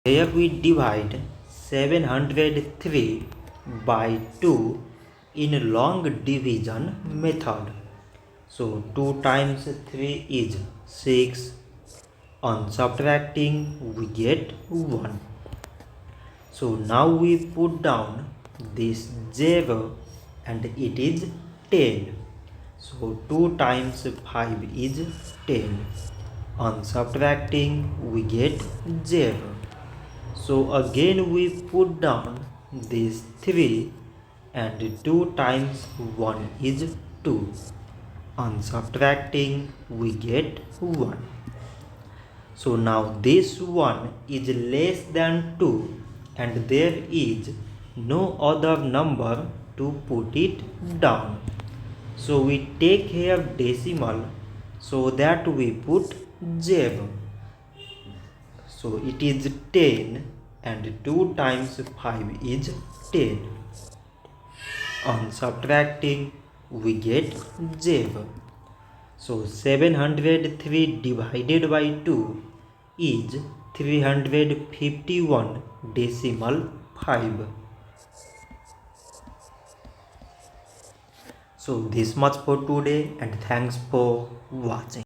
Here we divide 703 by 2 in long division method. So 2 times 3 is 6. On subtracting we get 1. So now we put down this 0 and it is 10. So 2 times 5 is 10. On subtracting we get 0. So again we put down this 3 and 2 times 1 is 2. On subtracting we get 1. So now this 1 is less than 2 and there is no other number to put it down. So we take here decimal so that we put 0. So it is 10 and 2 times 5 is 10. On subtracting we get 0. So 703 divided by 2 is 351 decimal 5. So this much for today and thanks for watching.